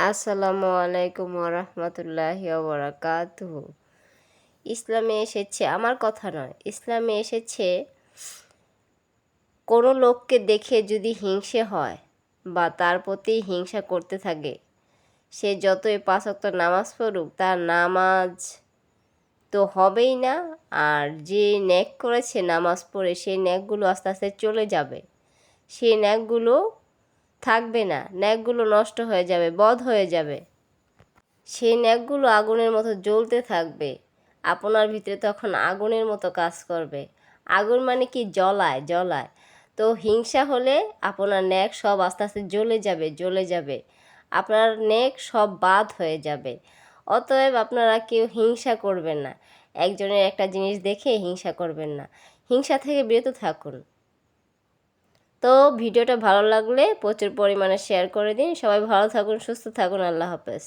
আসসালামু আলাইকুম ওরহমতুল্লাহি ওবরাকাতুহু। ইসলামে এসেছে, আমার কথা নয়, ইসলামে এসেছে কোনো লোককে দেখে যদি হিংসে হয় বা তার প্রতি হিংসা করতে থাকে, সে যতই 5 ওয়াক্ত নামাজ পড়ুক তার নামাজ তো হবেই না। আর যে নেক করেছে নামাজ পড়ে সেই নেকগুলো আস্তে আস্তে চলে যাবে, সেই নেকগুলো থাকবে না, নেকগুলো নষ্ট হয়ে যাবে, বধ হয়ে যাবে। সেই নেকগুলো আগুনের মতো জ্বলতে থাকবে, আপনার ভিতরে তখন আগুনের মতো কাজ করবে। আগুন মানে কি? জ্বলায় জ্বলায়। তো হিংসা হলে আপনার নেক সব আস্তে আস্তে জ্বলে যাবে, আপনার নেক সব বাদ হয়ে যাবে। অতএব আপনারা কেউ হিংসা করবেন না, একজনের একটা জিনিস দেখে হিংসা করবেন না, হিংসা থেকে বিরত থাকুন। তো ভিডিওটা ভালো লাগলে প্রচুর পরিমাণে শেয়ার করে দিন। সবাই ভালো থাকুন, সুস্থ থাকুন। আল্লাহ হাফেজ।